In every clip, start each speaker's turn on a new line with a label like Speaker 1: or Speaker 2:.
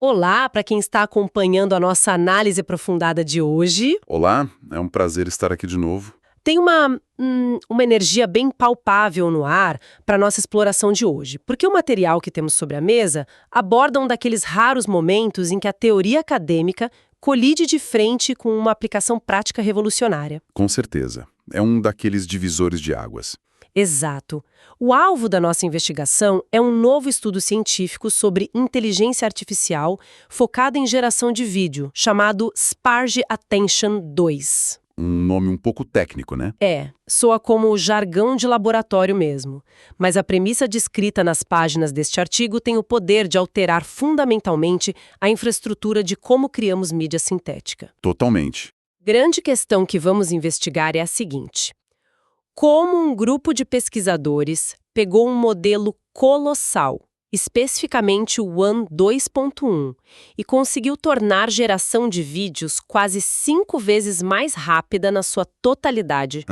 Speaker 1: Olá para quem está acompanhando a nossa análise aprofundada de hoje.
Speaker 2: Olá, é um prazer estar aqui de novo.
Speaker 1: Tem uma energia bem palpável no ar para a nossa exploração de hoje, porque o material que temos sobre a mesa aborda um daqueles raros momentos em que a teoria acadêmica colide de frente com uma aplicação prática revolucionária.
Speaker 2: Com certeza. É um daqueles divisores de águas.
Speaker 1: Exato. O alvo da nossa investigação é um novo estudo científico sobre inteligência artificial focada em geração de vídeo, chamado Sparge Attention 2.
Speaker 2: Um nome um pouco técnico, né?
Speaker 1: Soa como jargão de laboratório mesmo. Mas a premissa descrita nas páginas deste artigo tem o poder de alterar fundamentalmente a infraestrutura de como criamos mídia sintética.
Speaker 2: Totalmente.
Speaker 1: Grande questão que vamos investigar é a seguinte: como um grupo de pesquisadores pegou um modelo colossal, especificamente o WAN 2.1, e conseguiu tornar geração de vídeos quase 5 vezes mais rápida na sua totalidade,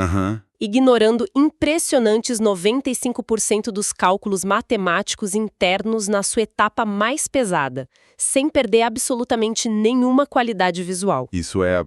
Speaker 1: ignorando impressionantes 95% dos cálculos matemáticos internos na sua etapa mais pesada, sem perder absolutamente nenhuma qualidade visual.
Speaker 2: Isso é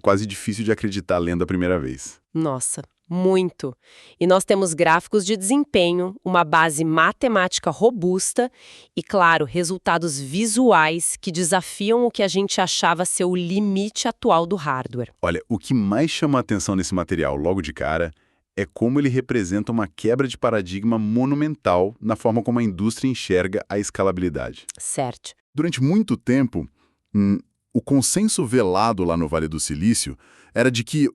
Speaker 2: quase difícil de acreditar lendo a primeira vez.
Speaker 1: Nossa, muito. E nós temos gráficos de desempenho, uma base matemática robusta e, claro, resultados visuais que desafiam o que a gente achava ser o limite atual do hardware.
Speaker 2: Olha, o que mais chama a atenção nesse material logo de cara é como ele representa uma quebra de paradigma monumental na forma como a indústria enxerga a escalabilidade.
Speaker 1: Certo.
Speaker 2: Durante muito tempo, o consenso velado lá no Vale do Silício era de que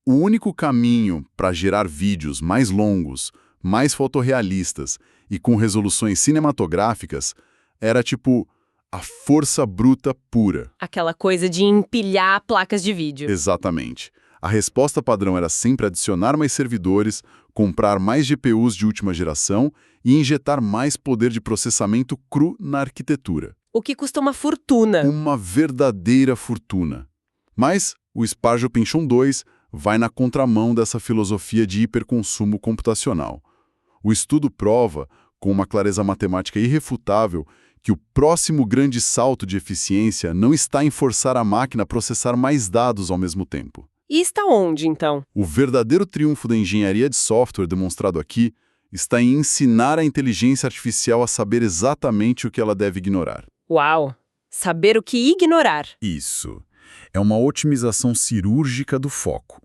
Speaker 2: o único caminho para gerar vídeos mais longos, mais fotorrealistas e com resoluções cinematográficas era tipo a força bruta pura.
Speaker 1: Aquela coisa de empilhar placas de vídeo.
Speaker 2: Exatamente. A resposta padrão era sempre adicionar mais servidores, comprar mais GPUs de última geração e injetar mais poder de processamento cru na arquitetura.
Speaker 1: O que custa uma fortuna.
Speaker 2: Uma verdadeira fortuna. Mas o Sparge Attention 2 vai na contramão dessa filosofia de hiperconsumo computacional. O estudo prova, com uma clareza matemática irrefutável, que o próximo grande salto de eficiência não está em forçar a máquina a processar mais dados ao mesmo tempo.
Speaker 1: E está onde, então?
Speaker 2: O verdadeiro triunfo da engenharia de software demonstrado aqui está em ensinar a inteligência artificial a saber exatamente o que ela deve ignorar.
Speaker 1: Uau! Saber o que ignorar.
Speaker 2: Isso. É uma otimização cirúrgica do foco,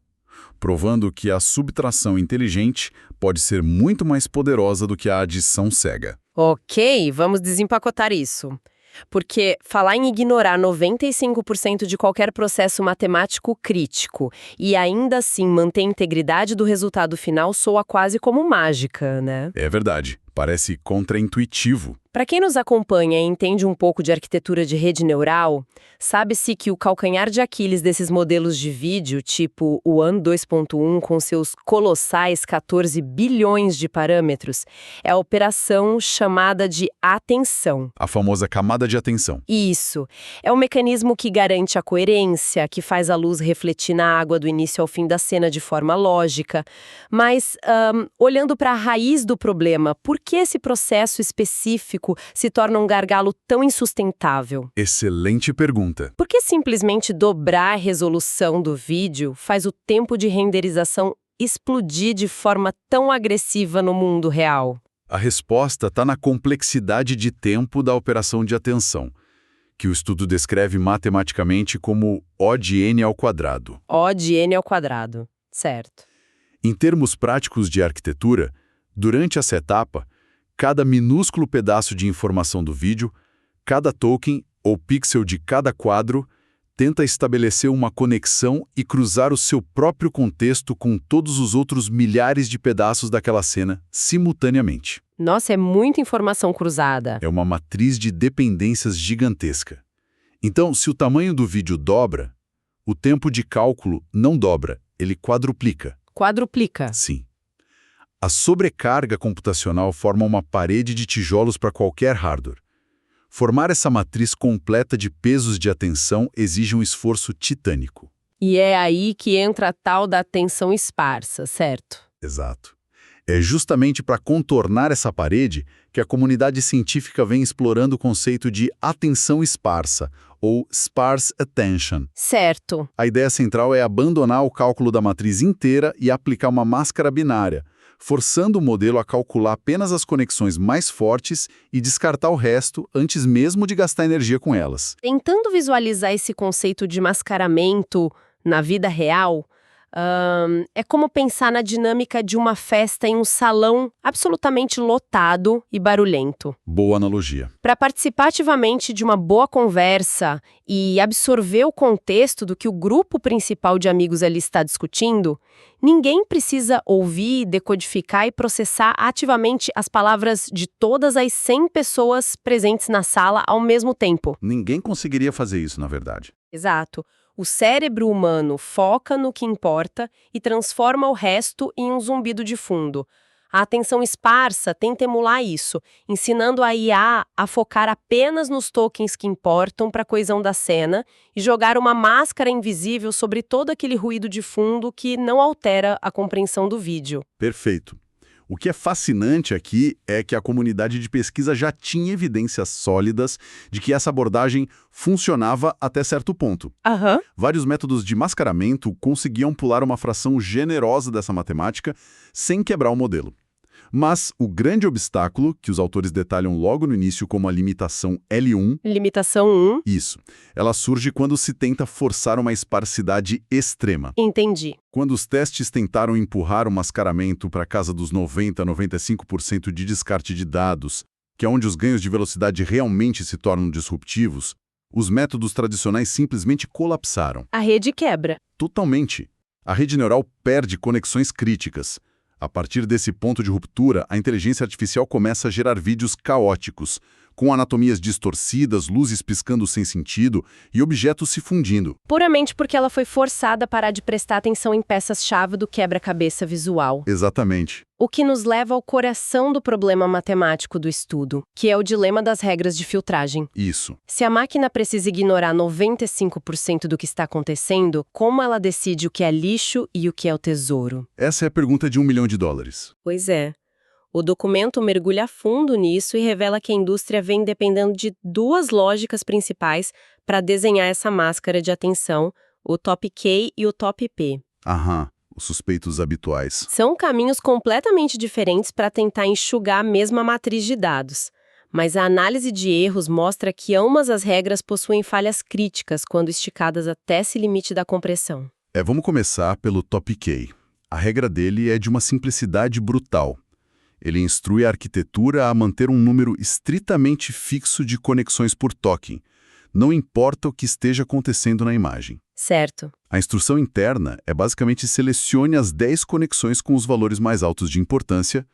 Speaker 2: provando que a subtração inteligente pode ser muito mais poderosa do que a adição cega.
Speaker 1: Ok, vamos desempacotar isso. Porque falar em ignorar 95% de qualquer processo matemático crítico e ainda assim manter a integridade do resultado final soa quase como mágica, né?
Speaker 2: É verdade, parece contraintuitivo.
Speaker 1: Para quem nos acompanha e entende um pouco de arquitetura de rede neural, sabe-se que o calcanhar de Aquiles desses modelos de vídeo, tipo o WAN 2.1 com seus colossais 14 bilhões de parâmetros, é a operação chamada de atenção.
Speaker 2: A famosa camada de atenção.
Speaker 1: Isso. É um mecanismo que garante a coerência, que faz a luz refletir na água do início ao fim da cena de forma lógica. Mas, olhando para a raiz do problema, por que esse processo específico se torna um gargalo tão insustentável?
Speaker 2: Excelente pergunta.
Speaker 1: Por que simplesmente dobrar a resolução do vídeo faz o tempo de renderização explodir de forma tão agressiva no mundo real?
Speaker 2: A resposta está na complexidade de tempo da operação de atenção, que o estudo descreve matematicamente como O de n ao quadrado.
Speaker 1: O de n ao quadrado, certo.
Speaker 2: Em termos práticos de arquitetura, durante essa etapa, cada minúsculo pedaço de informação do vídeo, cada token ou pixel de cada quadro, tenta estabelecer uma conexão e cruzar o seu próprio contexto com todos os outros milhares de pedaços daquela cena, simultaneamente.
Speaker 1: Nossa, é muita informação cruzada.
Speaker 2: É uma matriz de dependências gigantesca. Então, se o tamanho do vídeo dobra, o tempo de cálculo não dobra, ele quadruplica.
Speaker 1: Quadruplica.
Speaker 2: Sim. A sobrecarga computacional forma uma parede de tijolos para qualquer hardware. Formar essa matriz completa de pesos de atenção exige um esforço titânico.
Speaker 1: E é aí que entra a tal da atenção esparsa, certo?
Speaker 2: Exato. É justamente para contornar essa parede que a comunidade científica vem explorando o conceito de atenção esparsa, ou sparse attention.
Speaker 1: Certo.
Speaker 2: A ideia central é abandonar o cálculo da matriz inteira e aplicar uma máscara binária, forçando o modelo a calcular apenas as conexões mais fortes e descartar o resto antes mesmo de gastar energia com elas.
Speaker 1: Tentando visualizar esse conceito de mascaramento na vida real, é como pensar na dinâmica de uma festa em um salão absolutamente lotado e barulhento.
Speaker 2: Boa analogia.
Speaker 1: Para participar ativamente de uma boa conversa e absorver o contexto do que o grupo principal de amigos ali está discutindo, ninguém precisa ouvir, decodificar e processar ativamente as palavras de todas as 100 pessoas presentes na sala ao mesmo tempo.
Speaker 2: Ninguém conseguiria fazer isso, na verdade.
Speaker 1: Exato. O cérebro humano foca no que importa e transforma o resto em um zumbido de fundo. A atenção esparsa tenta emular isso, ensinando a IA a focar apenas nos tokens que importam para a coesão da cena e jogar uma máscara invisível sobre todo aquele ruído de fundo que não altera a compreensão do vídeo.
Speaker 2: Perfeito. O que é fascinante aqui é que a comunidade de pesquisa já tinha evidências sólidas de que essa abordagem funcionava até certo ponto.
Speaker 1: Aham.
Speaker 2: Vários métodos de mascaramento conseguiam pular uma fração generosa dessa matemática sem quebrar o modelo. Mas o grande obstáculo, que os autores detalham logo no início como a limitação L1,
Speaker 1: Limitação 1.
Speaker 2: isso, ela surge quando se tenta forçar uma esparsidade extrema.
Speaker 1: Entendi.
Speaker 2: Quando os testes tentaram empurrar o mascaramento para a casa dos 90 a 95% de descarte de dados, que é onde os ganhos de velocidade realmente se tornam disruptivos, os métodos tradicionais simplesmente colapsaram.
Speaker 1: A rede quebra.
Speaker 2: Totalmente. A rede neural perde conexões críticas. A partir desse ponto de ruptura, a inteligência artificial começa a gerar vídeos caóticos, com anatomias distorcidas, luzes piscando sem sentido e objetos se fundindo.
Speaker 1: Puramente porque ela foi forçada a parar de prestar atenção em peças-chave do quebra-cabeça visual.
Speaker 2: Exatamente.
Speaker 1: O que nos leva ao coração do problema matemático do estudo, que é o dilema das regras de filtragem.
Speaker 2: Isso.
Speaker 1: Se a máquina precisa ignorar 95% do que está acontecendo, como ela decide o que é lixo e o que é o tesouro?
Speaker 2: Essa é a pergunta de $1 milhão.
Speaker 1: Pois é. O documento mergulha fundo nisso e revela que a indústria vem dependendo de duas lógicas principais para desenhar essa máscara de atenção, o top K e o top P.
Speaker 2: Aham. Os suspeitos habituais.
Speaker 1: São caminhos completamente diferentes para tentar enxugar a mesma matriz de dados. Mas a análise de erros mostra que ambas as regras possuem falhas críticas quando esticadas até esse limite da compressão.
Speaker 2: Vamos começar pelo top K. A regra dele é de uma simplicidade brutal. Ele instrui a arquitetura a manter um número estritamente fixo de conexões por token. Não importa o que esteja acontecendo na imagem.
Speaker 1: Certo.
Speaker 2: A instrução interna é basicamente selecione as 10 conexões com os valores mais altos de importância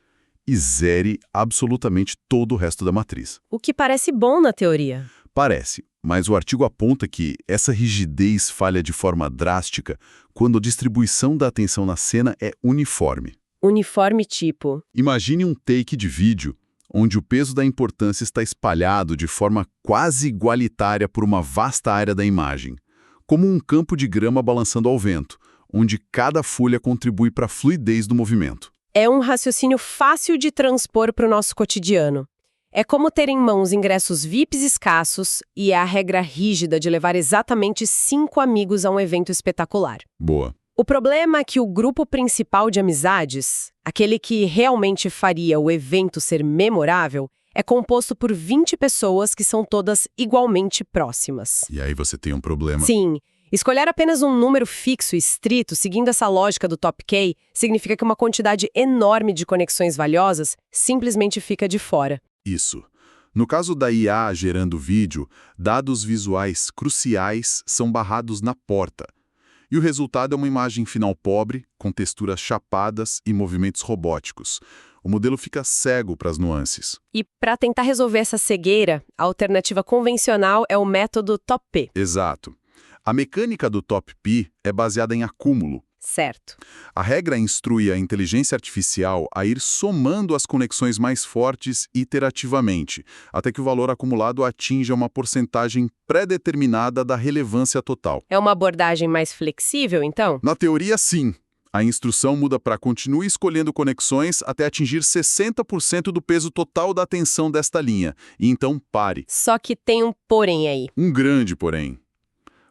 Speaker 2: e zere absolutamente todo o resto da matriz.
Speaker 1: O que parece bom na teoria.
Speaker 2: Parece, mas o artigo aponta que essa rigidez falha de forma drástica quando a distribuição da atenção na cena é uniforme.
Speaker 1: Uniforme tipo.
Speaker 2: Imagine um take de vídeo onde o peso da importância está espalhado de forma quase igualitária por uma vasta área da imagem, como um campo de grama balançando ao vento, onde cada folha contribui para a fluidez do movimento.
Speaker 1: É um raciocínio fácil de transpor para o nosso cotidiano. É como ter em mãos ingressos VIPs escassos e a regra rígida de levar exatamente 5 amigos a um evento espetacular.
Speaker 2: Boa.
Speaker 1: O problema é que o grupo principal de amizades, aquele que realmente faria o evento ser memorável, é composto por 20 pessoas que são todas igualmente próximas.
Speaker 2: E aí você tem um problema.
Speaker 1: Sim, escolher apenas um número fixo e estrito, seguindo essa lógica do top K, significa que uma quantidade enorme de conexões valiosas simplesmente fica de fora.
Speaker 2: Isso. No caso da IA gerando vídeo, dados visuais cruciais são barrados na porta. E o resultado é uma imagem final pobre, com texturas chapadas e movimentos robóticos. O modelo fica cego para as nuances.
Speaker 1: E para tentar resolver essa cegueira, a alternativa convencional é o método top P.
Speaker 2: Exato. A mecânica do top P é baseada em acúmulo.
Speaker 1: Certo.
Speaker 2: A regra instrui a inteligência artificial a ir somando as conexões mais fortes iterativamente, até que o valor acumulado atinja uma porcentagem pré-determinada da relevância total.
Speaker 1: É uma abordagem mais flexível, então?
Speaker 2: Na teoria, sim. A instrução muda para continue escolhendo conexões até atingir 60% do peso total da tensão desta linha, e então pare.
Speaker 1: Só que tem um porém aí.
Speaker 2: Um grande porém.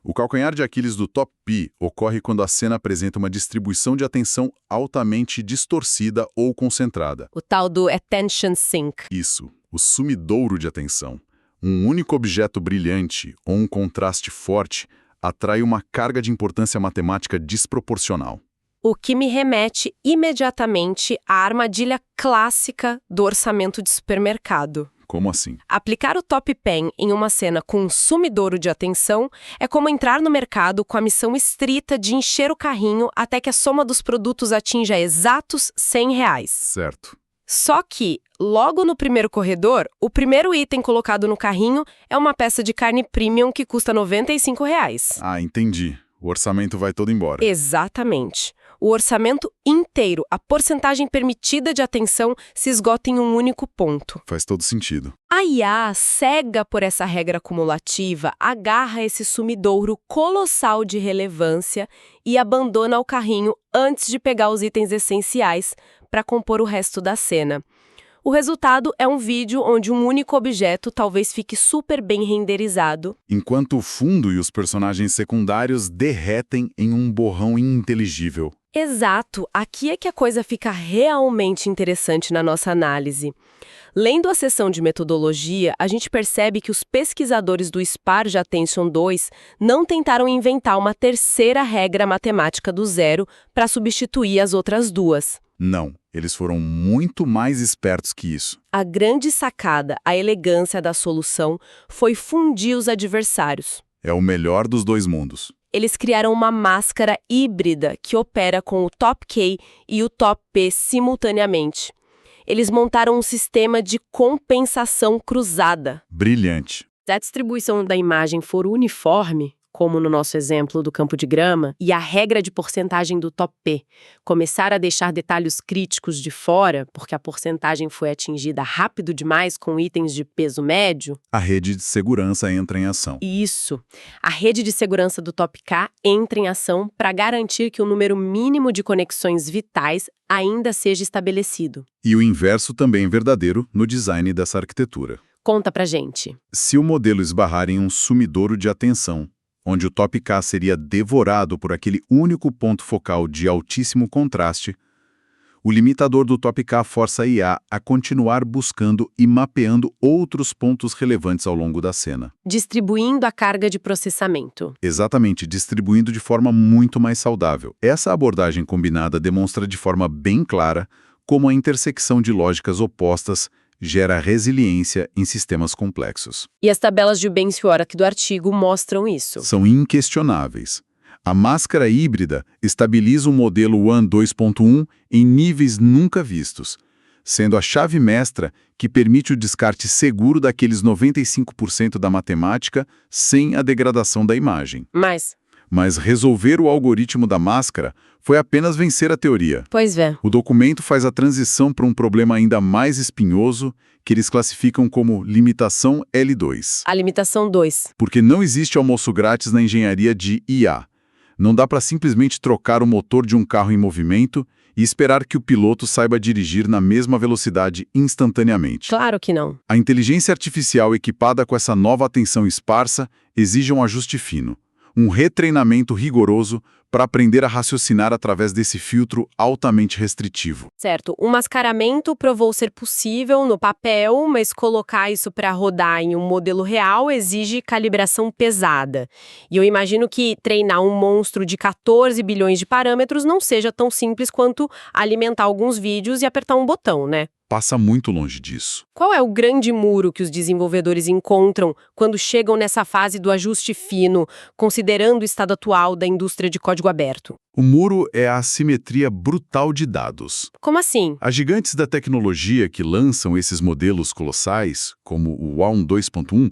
Speaker 2: O calcanhar de Aquiles do Top P ocorre quando a cena apresenta uma distribuição de atenção altamente distorcida ou concentrada.
Speaker 1: O tal do attention sink.
Speaker 2: Isso, o sumidouro de atenção. Um único objeto brilhante ou um contraste forte atrai uma carga de importância matemática desproporcional.
Speaker 1: O que me remete imediatamente à armadilha clássica do orçamento de supermercado.
Speaker 2: Como assim?
Speaker 1: Aplicar o Top Pen em uma cena com um sumidouro de atenção é como entrar no mercado com a missão estrita de encher o carrinho até que a soma dos produtos atinja exatos R$ 100.
Speaker 2: Certo.
Speaker 1: Só que, logo no primeiro corredor, o primeiro item colocado no carrinho é uma peça de carne premium que custa R$ 95.
Speaker 2: Ah, entendi. O orçamento vai todo embora.
Speaker 1: Exatamente. O orçamento inteiro, a porcentagem permitida de atenção, se esgota em um único ponto.
Speaker 2: Faz todo sentido.
Speaker 1: A IA, cega por essa regra acumulativa, agarra esse sumidouro colossal de relevância e abandona o carrinho antes de pegar os itens essenciais para compor o resto da cena. O resultado é um vídeo onde um único objeto talvez fique super bem renderizado,
Speaker 2: Enquanto o fundo e os personagens secundários derretem em um borrão ininteligível.
Speaker 1: Exato, aqui é que a coisa fica realmente interessante na nossa análise. Lendo a seção de metodologia, a gente percebe que os pesquisadores do Sparge Attention 2 não tentaram inventar uma terceira regra matemática do zero para substituir as outras duas.
Speaker 2: Não, eles foram muito mais espertos que isso.
Speaker 1: A grande sacada, a elegância da solução, foi fundir os adversários.
Speaker 2: É o melhor dos dois mundos.
Speaker 1: Eles criaram uma máscara híbrida que opera com o Top K e o Top P simultaneamente. Eles montaram um sistema de compensação cruzada.
Speaker 2: Brilhante.
Speaker 1: Se a distribuição da imagem for uniforme, como no nosso exemplo do campo de grama, e a regra de porcentagem do Top P começar a deixar detalhes críticos de fora, porque a porcentagem foi atingida rápido demais com itens de peso médio,
Speaker 2: A rede de segurança entra em ação.
Speaker 1: isso. A rede de segurança do Top K entra em ação para garantir que o número mínimo de conexões vitais ainda seja estabelecido.
Speaker 2: E o inverso também é verdadeiro no design dessa arquitetura.
Speaker 1: Conta pra gente.
Speaker 2: Se o modelo esbarrar em um sumidouro de atenção, onde o Top K seria devorado por aquele único ponto focal de altíssimo contraste, o limitador do Top K força a IA a continuar buscando e mapeando outros pontos relevantes ao longo da cena.
Speaker 1: Distribuindo a carga de processamento.
Speaker 2: Exatamente, distribuindo de forma muito mais saudável. Essa abordagem combinada demonstra de forma bem clara como a intersecção de lógicas opostas gera resiliência em sistemas complexos.
Speaker 1: E as tabelas de Benchmark aqui do artigo mostram isso.
Speaker 2: São inquestionáveis. A máscara híbrida estabiliza o modelo WAN 2.1 em níveis nunca vistos, sendo a chave mestra que permite o descarte seguro daqueles 95% da matemática sem a degradação da imagem. Mas resolver o algoritmo da máscara foi apenas vencer a teoria.
Speaker 1: Pois é.
Speaker 2: O documento faz a transição para um problema ainda mais espinhoso, que eles classificam como limitação L2.
Speaker 1: A limitação 2.
Speaker 2: Porque não existe almoço grátis na engenharia de IA. Não dá para simplesmente trocar o motor de um carro em movimento e esperar que o piloto saiba dirigir na mesma velocidade instantaneamente.
Speaker 1: Claro que não.
Speaker 2: A inteligência artificial equipada com essa nova atenção esparsa exige um ajuste fino, um retreinamento rigoroso para aprender a raciocinar através desse filtro altamente restritivo.
Speaker 1: Certo, o mascaramento provou ser possível no papel, mas colocar isso para rodar em um modelo real exige calibração pesada. E eu imagino que treinar um monstro de 14 bilhões de parâmetros não seja tão simples quanto alimentar alguns vídeos e apertar um botão, né?
Speaker 2: Passa muito longe disso.
Speaker 1: Qual é o grande muro que os desenvolvedores encontram quando chegam nessa fase do ajuste fino, considerando o estado atual da indústria de código aberto?
Speaker 2: O muro é a assimetria brutal de dados.
Speaker 1: Como assim?
Speaker 2: As gigantes da tecnologia que lançam esses modelos colossais, como o WAN 2.1,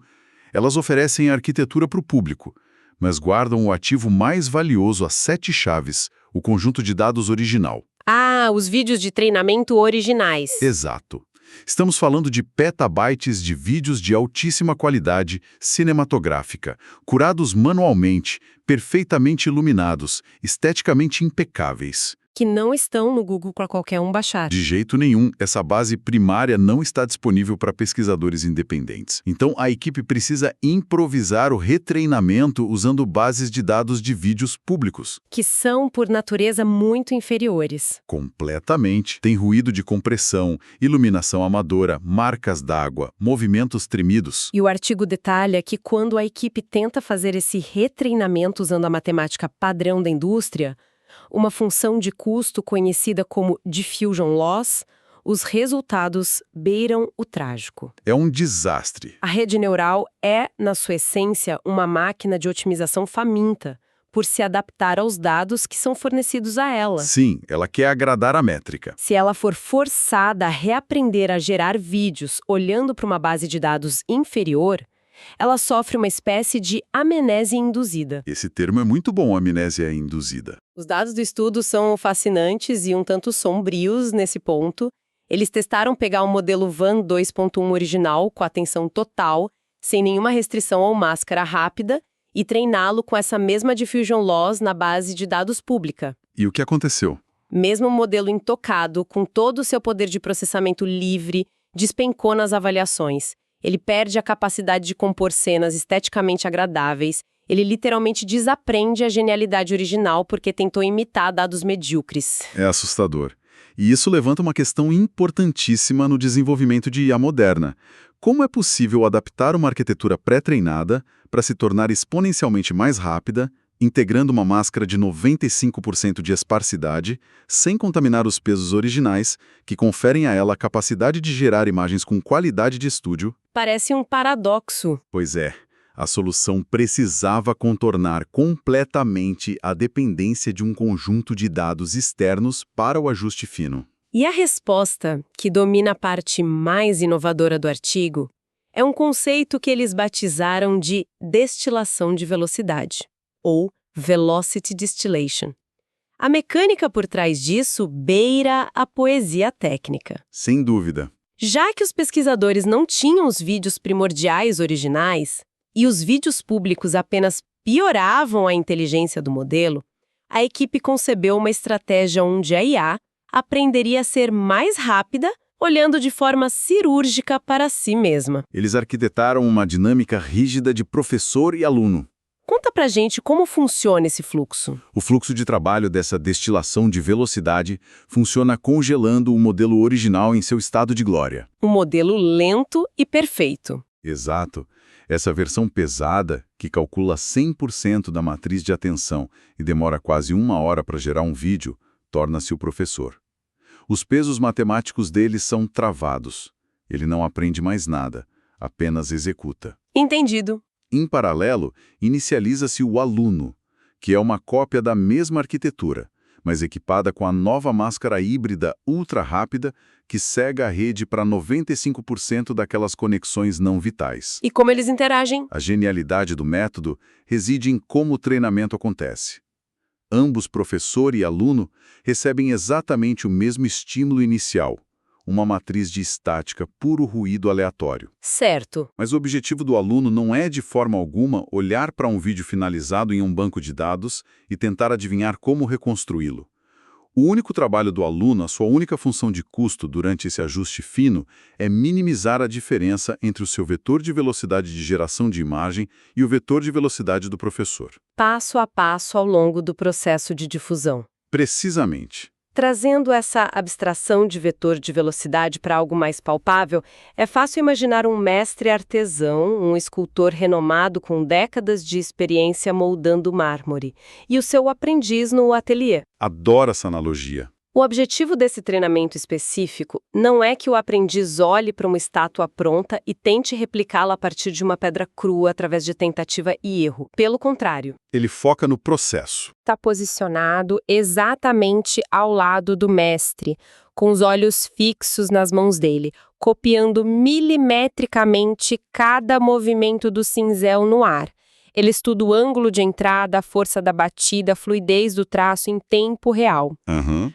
Speaker 2: elas oferecem a arquitetura para o público, mas guardam o ativo mais valioso a 7 chaves, o conjunto de dados original.
Speaker 1: Ah, os vídeos de treinamento originais.
Speaker 2: Exato. Estamos falando de petabytes de vídeos de altíssima qualidade cinematográfica, curados manualmente, perfeitamente iluminados, esteticamente impecáveis.
Speaker 1: que não estão no Google para qualquer um baixar.
Speaker 2: De jeito nenhum, essa base primária não está disponível para pesquisadores independentes. Então, a equipe precisa improvisar o retreinamento usando bases de dados de vídeos públicos.
Speaker 1: Que são, por natureza, muito inferiores.
Speaker 2: Completamente. Tem ruído de compressão, iluminação amadora, marcas d'água, movimentos tremidos.
Speaker 1: E o artigo detalha que quando a equipe tenta fazer esse retreinamento usando a matemática padrão da indústria, uma função de custo conhecida como diffusion loss, os resultados beiram o trágico.
Speaker 2: É um desastre.
Speaker 1: A rede neural é, na sua essência, uma máquina de otimização faminta, por se adaptar aos dados que são fornecidos a ela.
Speaker 2: Sim, ela quer agradar a métrica.
Speaker 1: Se ela for forçada a reaprender a gerar vídeos olhando para uma base de dados inferior, ela sofre uma espécie de amnésia induzida.
Speaker 2: Esse termo é muito bom, amnésia induzida.
Speaker 1: Os dados do estudo são fascinantes e um tanto sombrios nesse ponto. Eles testaram pegar o modelo VAN 2.1 original com atenção total, sem nenhuma restrição ou máscara rápida, e treiná-lo com essa mesma diffusion loss na base de dados pública.
Speaker 2: E o que aconteceu?
Speaker 1: Mesmo o modelo intocado, com todo o seu poder de processamento livre, despencou nas avaliações. Ele perde a capacidade de compor cenas esteticamente agradáveis. Ele literalmente desaprende a genialidade original porque tentou imitar dados medíocres.
Speaker 2: É assustador. E isso levanta uma questão importantíssima no desenvolvimento de IA moderna. Como é possível adaptar uma arquitetura pré-treinada para se tornar exponencialmente mais rápida, integrando uma máscara de 95% de esparsidade, sem contaminar os pesos originais, que conferem a ela a capacidade de gerar imagens com qualidade de estúdio?
Speaker 1: Parece um paradoxo.
Speaker 2: Pois é, a solução precisava contornar completamente a dependência de um conjunto de dados externos para o ajuste fino.
Speaker 1: E a resposta, que domina a parte mais inovadora do artigo, é um conceito que eles batizaram de destilação de velocidade, ou Velocity Distillation. A mecânica por trás disso beira a poesia técnica.
Speaker 2: Sem dúvida.
Speaker 1: Já que os pesquisadores não tinham os vídeos primordiais originais, e os vídeos públicos apenas pioravam a inteligência do modelo, a equipe concebeu uma estratégia onde a IA aprenderia a ser mais rápida, olhando de forma cirúrgica para si mesma.
Speaker 2: Eles arquitetaram uma dinâmica rígida de professor e aluno.
Speaker 1: Conta pra gente como funciona esse fluxo.
Speaker 2: O fluxo de trabalho dessa destilação de velocidade funciona congelando o modelo original em seu estado de glória.
Speaker 1: Um modelo lento e perfeito.
Speaker 2: Exato. Essa versão pesada, que calcula 100% da matriz de atenção e demora quase 1 hora para gerar um vídeo, torna-se o professor. Os pesos matemáticos dele são travados. Ele não aprende mais nada, apenas executa.
Speaker 1: Entendido.
Speaker 2: Em paralelo, inicializa-se o aluno, que é uma cópia da mesma arquitetura, mas equipada com a nova máscara híbrida ultra rápida que cega a rede para 95% daquelas conexões não vitais.
Speaker 1: E como eles interagem?
Speaker 2: A genialidade do método reside em como o treinamento acontece. Ambos, professor e aluno, recebem exatamente o mesmo estímulo inicial, uma matriz de estática puro ruído aleatório.
Speaker 1: Certo.
Speaker 2: Mas o objetivo do aluno não é, de forma alguma, olhar para um vídeo finalizado em um banco de dados e tentar adivinhar como reconstruí-lo. O único trabalho do aluno, a sua única função de custo durante esse ajuste fino, é minimizar a diferença entre o seu vetor de velocidade de geração de imagem e o vetor de velocidade do professor.
Speaker 1: Passo a passo ao longo do processo de difusão.
Speaker 2: Precisamente.
Speaker 1: Trazendo essa abstração de vetor de velocidade para algo mais palpável, é fácil imaginar um mestre artesão, um escultor renomado com décadas de experiência moldando mármore, e o seu aprendiz no ateliê.
Speaker 2: Adoro essa analogia.
Speaker 1: O objetivo desse treinamento específico não é que o aprendiz olhe para uma estátua pronta e tente replicá-la a partir de uma pedra crua através de tentativa e erro. Pelo contrário.
Speaker 2: Ele foca no processo.
Speaker 1: Está posicionado exatamente ao lado do mestre, com os olhos fixos nas mãos dele, copiando milimetricamente cada movimento do cinzel no ar. Ele estuda o ângulo de entrada, a força da batida, a fluidez do traço em tempo real.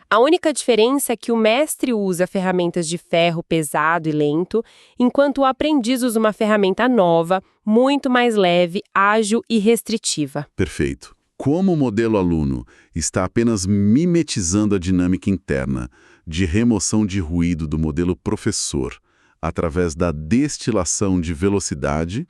Speaker 1: A única diferença é que o mestre usa ferramentas de ferro pesado e lento, enquanto o aprendiz usa uma ferramenta nova, muito mais leve, ágil e restritiva.
Speaker 2: Perfeito. Como o modelo aluno está apenas mimetizando a dinâmica interna de remoção de ruído do modelo professor através da destilação de velocidade,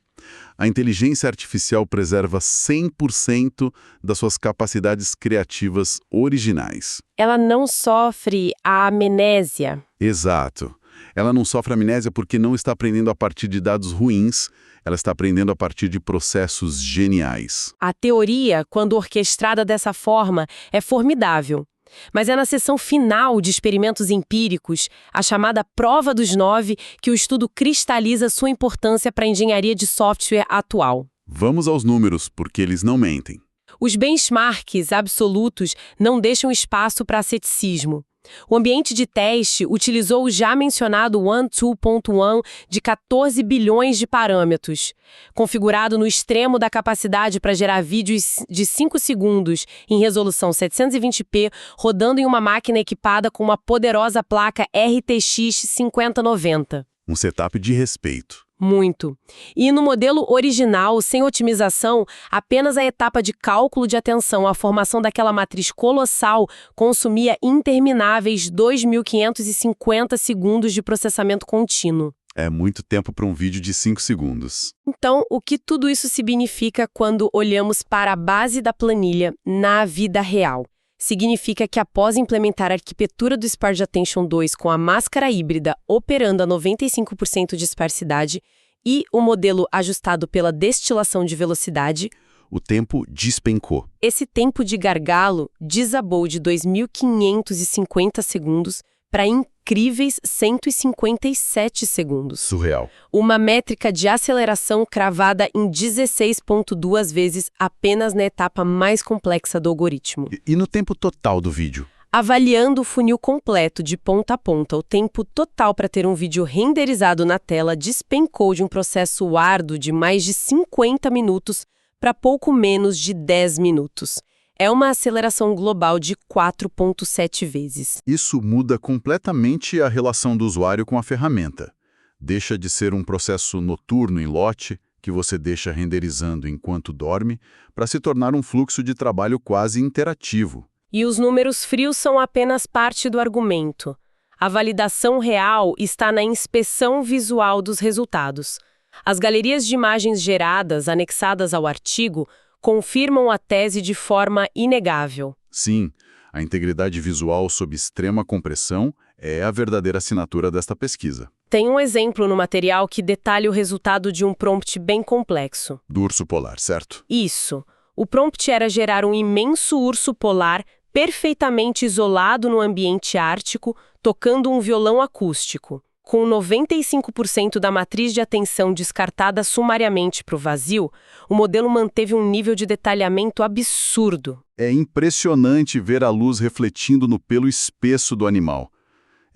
Speaker 2: a inteligência artificial preserva 100% das suas capacidades criativas originais.
Speaker 1: Ela não sofre a amnésia.
Speaker 2: Exato. Ela não sofre amnésia porque não está aprendendo a partir de dados ruins, ela está aprendendo a partir de processos geniais.
Speaker 1: A teoria, quando orquestrada dessa forma, é formidável. Mas é na seção final de experimentos empíricos, a chamada prova dos 9, que o estudo cristaliza sua importância para a engenharia de software atual.
Speaker 2: Vamos aos números, porque eles não mentem.
Speaker 1: Os benchmarks absolutos não deixam espaço para ceticismo. O ambiente de teste utilizou o já mencionado One 2.1 de 14 bilhões de parâmetros, configurado no extremo da capacidade para gerar vídeos de 5 segundos em resolução 720p, rodando em uma máquina equipada com uma poderosa placa RTX 5090.
Speaker 2: Um setup de respeito.
Speaker 1: Muito. E no modelo original, sem otimização, apenas a etapa de cálculo de atenção, a formação daquela matriz colossal, consumia intermináveis 2.550 segundos de processamento contínuo.
Speaker 2: É muito tempo para um vídeo de 5 segundos.
Speaker 1: Então, o que tudo isso significa quando olhamos para a base da planilha na vida real? Significa que após implementar a arquitetura do Sparge Attention 2 com a máscara híbrida operando a 95% de esparsidade e o modelo ajustado pela destilação de velocidade,
Speaker 2: o tempo despencou.
Speaker 1: Esse tempo de gargalo desabou de 2.550 segundos para incríveis 157 segundos.
Speaker 2: Surreal.
Speaker 1: Uma métrica de aceleração cravada em 16,2 vezes apenas na etapa mais complexa do algoritmo.
Speaker 2: E no tempo total do vídeo?
Speaker 1: Avaliando o funil completo de ponta a ponta, o tempo total para ter um vídeo renderizado na tela despencou de um processo árduo de mais de 50 minutos para pouco menos de 10 minutos. É uma aceleração global de 4,7 vezes.
Speaker 2: Isso muda completamente a relação do usuário com a ferramenta. Deixa de ser um processo noturno em lote, que você deixa renderizando enquanto dorme, para se tornar um fluxo de trabalho quase interativo.
Speaker 1: E os números frios são apenas parte do argumento. A validação real está na inspeção visual dos resultados. As galerias de imagens geradas, anexadas ao artigo, confirmam a tese de forma inegável.
Speaker 2: Sim, a integridade visual sob extrema compressão é a verdadeira assinatura desta pesquisa.
Speaker 1: Tem um exemplo no material que detalha o resultado de um prompt bem complexo.
Speaker 2: Do urso polar, certo?
Speaker 1: Isso. O prompt era gerar um imenso urso polar perfeitamente isolado no ambiente ártico, tocando um violão acústico. Com 95% da matriz de atenção descartada sumariamente para o vazio, o modelo manteve um nível de detalhamento absurdo.
Speaker 2: É impressionante ver a luz refletindo no pelo espesso do animal.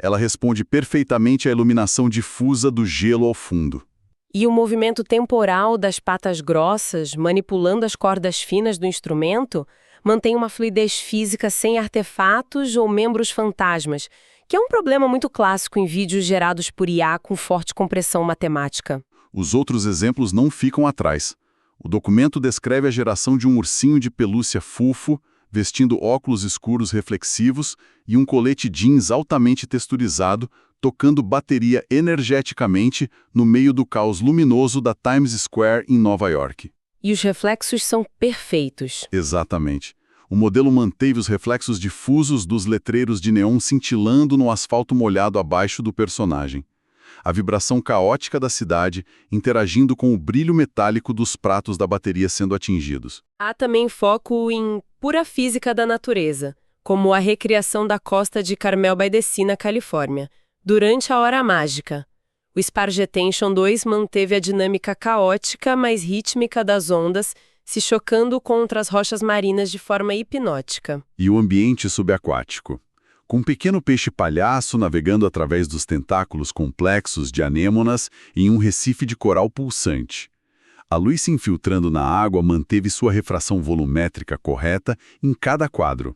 Speaker 2: Ela responde perfeitamente à iluminação difusa do gelo ao fundo.
Speaker 1: E o movimento temporal das patas grossas, manipulando as cordas finas do instrumento, mantém uma fluidez física sem artefatos ou membros fantasmas, que é um problema muito clássico em vídeos gerados por IA com forte compressão matemática.
Speaker 2: Os outros exemplos não ficam atrás. O documento descreve a geração de um ursinho de pelúcia fofo, vestindo óculos escuros reflexivos e um colete jeans altamente texturizado, tocando bateria energeticamente no meio do caos luminoso da Times Square em Nova York.
Speaker 1: E os reflexos são perfeitos.
Speaker 2: Exatamente. O modelo manteve os reflexos difusos dos letreiros de neon cintilando no asfalto molhado abaixo do personagem. A vibração caótica da cidade interagindo com o brilho metálico dos pratos da bateria sendo atingidos.
Speaker 1: Há também foco em pura física da natureza, como a recriação da costa de Carmel by the Sea, na Califórnia, durante a hora mágica. O Sparge Attention 2 manteve a dinâmica caótica, mas rítmica das ondas, se chocando contra as rochas marinas de forma hipnótica.
Speaker 2: E o ambiente subaquático. Com um pequeno peixe-palhaço navegando através dos tentáculos complexos de anêmonas em um recife de coral pulsante. A luz se infiltrando na água manteve sua refração volumétrica correta em cada quadro.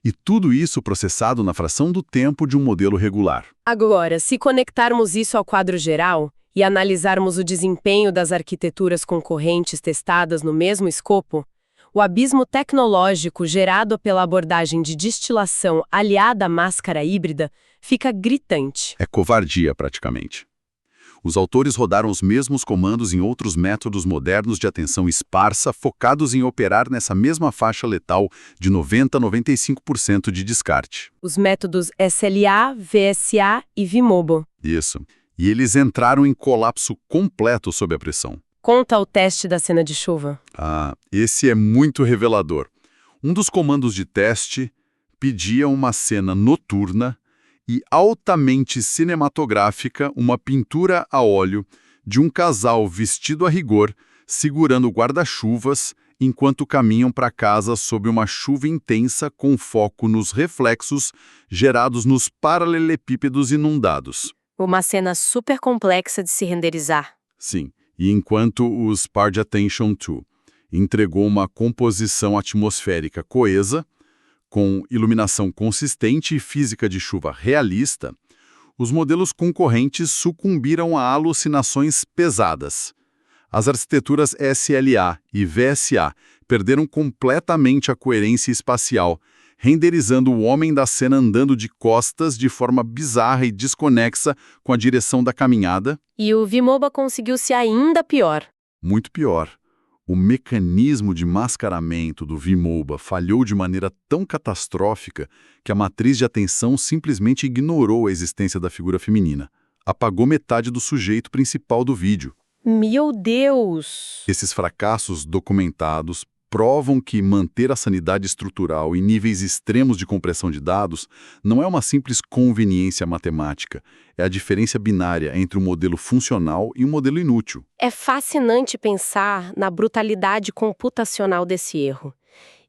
Speaker 2: E tudo isso processado na fração do tempo de um modelo regular.
Speaker 1: Agora, se conectarmos isso ao quadro geral e analisarmos o desempenho das arquiteturas concorrentes testadas no mesmo escopo, O abismo tecnológico gerado pela abordagem de destilação aliada à máscara híbrida fica gritante.
Speaker 2: É covardia, praticamente. Os autores rodaram os mesmos comandos em outros métodos modernos de atenção esparsa, focados em operar nessa mesma faixa letal de 90% a 95% de descarte.
Speaker 1: Os métodos SLA, VSA e Vimobo.
Speaker 2: Isso. E eles entraram em colapso completo sob a pressão.
Speaker 1: Conta o teste da cena de chuva.
Speaker 2: Esse é muito revelador. Um dos comandos de teste pedia uma cena noturna e altamente cinematográfica, uma pintura a óleo de um casal vestido a rigor, segurando guarda-chuvas, enquanto caminham para casa sob uma chuva intensa com foco nos reflexos gerados nos paralelepípedos inundados.
Speaker 1: Uma cena super complexa de se renderizar.
Speaker 2: Sim, e enquanto o Sparge Attention 2 entregou uma composição atmosférica coesa, com iluminação consistente e física de chuva realista, os modelos concorrentes sucumbiram a alucinações pesadas. As arquiteturas SLA e VSA perderam completamente a coerência espacial, renderizando o homem da cena andando de costas de forma bizarra e desconexa com a direção da caminhada.
Speaker 1: E o Vimoba conseguiu ser ainda pior.
Speaker 2: Muito pior. O mecanismo de mascaramento do Vimoba falhou de maneira tão catastrófica que a matriz de atenção simplesmente ignorou a existência da figura feminina. Apagou metade do sujeito principal do vídeo.
Speaker 1: Meu Deus!
Speaker 2: Esses fracassos documentados provam que manter a sanidade estrutural em níveis extremos de compressão de dados não é uma simples conveniência matemática, é a diferença binária entre um modelo funcional e um modelo inútil.
Speaker 1: É fascinante pensar na brutalidade computacional desse erro.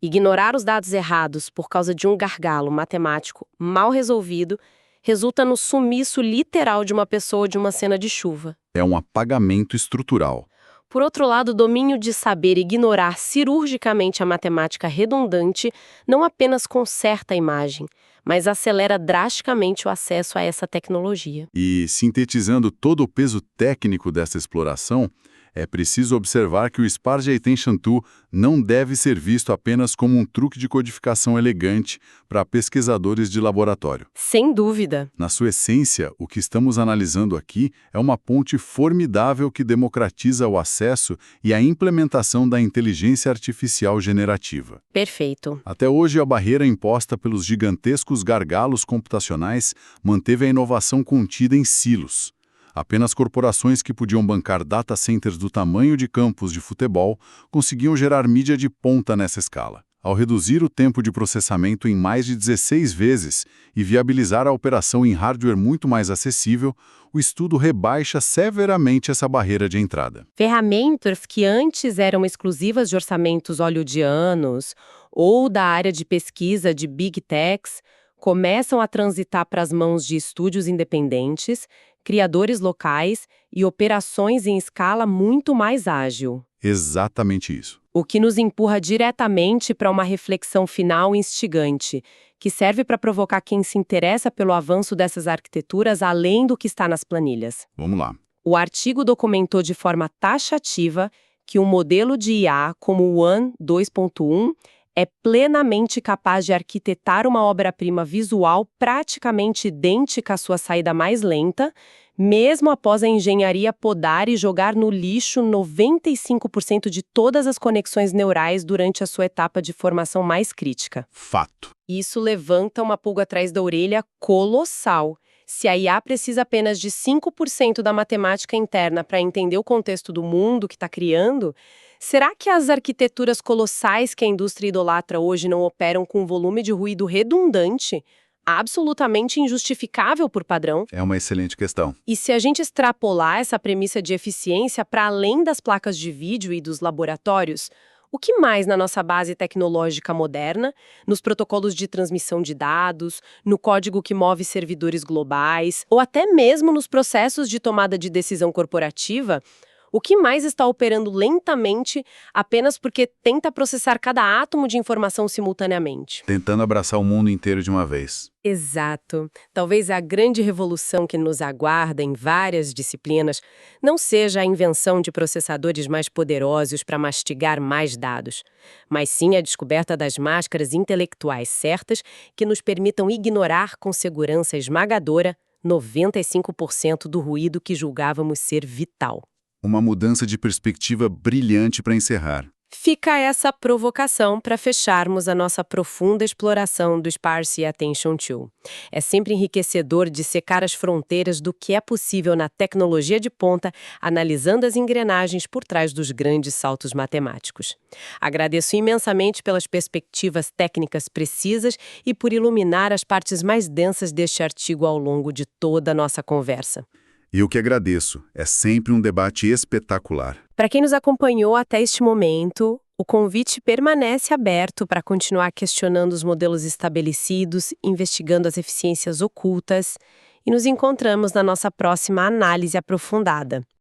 Speaker 1: Ignorar os dados errados por causa de um gargalo matemático mal resolvido resulta no sumiço literal de uma pessoa de uma cena de chuva.
Speaker 2: É um apagamento estrutural.
Speaker 1: Por outro lado, o domínio de saber ignorar cirurgicamente a matemática redundante não apenas conserta a imagem, mas acelera drasticamente o acesso a essa tecnologia.
Speaker 2: E, sintetizando todo o peso técnico dessa exploração, é preciso observar que o Sparge Attention 2 não deve ser visto apenas como um truque de codificação elegante para pesquisadores de laboratório.
Speaker 1: Sem dúvida.
Speaker 2: Na sua essência, o que estamos analisando aqui é uma ponte formidável que democratiza o acesso e a implementação da inteligência artificial generativa.
Speaker 1: Perfeito.
Speaker 2: Até hoje, a barreira imposta pelos gigantescos gargalos computacionais manteve a inovação contida em silos. Apenas corporações que podiam bancar data centers do tamanho de campos de futebol conseguiam gerar mídia de ponta nessa escala. Ao reduzir o tempo de processamento em mais de 16 vezes e viabilizar a operação em hardware muito mais acessível, o estudo rebaixa severamente essa barreira de entrada.
Speaker 1: Ferramentas que antes eram exclusivas de orçamentos hollywoodianos ou da área de pesquisa de Big Techs começam a transitar para as mãos de estúdios independentes, criadores locais e operações em escala muito mais ágil.
Speaker 2: Exatamente isso.
Speaker 1: O que nos empurra diretamente para uma reflexão final instigante, que serve para provocar quem se interessa pelo avanço dessas arquiteturas além do que está nas planilhas.
Speaker 2: Vamos lá.
Speaker 1: O artigo documentou de forma taxativa que um modelo de IA como o One 2.1 é plenamente capaz de arquitetar uma obra-prima visual praticamente idêntica à sua saída mais lenta, mesmo após a engenharia podar e jogar no lixo 95% de todas as conexões neurais durante a sua etapa de formação mais crítica.
Speaker 2: Fato.
Speaker 1: Isso levanta uma pulga atrás da orelha colossal. Se a IA precisa apenas de 5% da matemática interna para entender o contexto do mundo que está criando, será que as arquiteturas colossais que a indústria idolatra hoje não operam com um volume de ruído redundante, absolutamente injustificável por padrão?
Speaker 2: É uma excelente questão.
Speaker 1: E se a gente extrapolar essa premissa de eficiência para além das placas de vídeo e dos laboratórios, o que mais na nossa base tecnológica moderna, nos protocolos de transmissão de dados, no código que move servidores globais, ou até mesmo nos processos de tomada de decisão corporativa, O que mais está operando lentamente apenas porque tenta processar cada átomo de informação simultaneamente?
Speaker 2: Tentando abraçar o mundo inteiro de uma vez.
Speaker 1: Exato. Talvez a grande revolução que nos aguarda em várias disciplinas não seja a invenção de processadores mais poderosos para mastigar mais dados, mas sim a descoberta das máscaras intelectuais certas que nos permitam ignorar com segurança esmagadora 95% do ruído que julgávamos ser vital.
Speaker 2: Uma mudança de perspectiva brilhante para encerrar.
Speaker 1: Fica essa provocação para fecharmos a nossa profunda exploração do Sparse Attention Tool. É sempre enriquecedor dissecar as fronteiras do que é possível na tecnologia de ponta, analisando as engrenagens por trás dos grandes saltos matemáticos. Agradeço imensamente pelas perspectivas técnicas precisas e por iluminar as partes mais densas deste artigo ao longo de toda a nossa conversa.
Speaker 2: E eu que agradeço. É sempre um debate espetacular.
Speaker 1: Para quem nos acompanhou até este momento, o convite permanece aberto para continuar questionando os modelos estabelecidos, investigando as eficiências ocultas, e nos encontramos na nossa próxima análise aprofundada.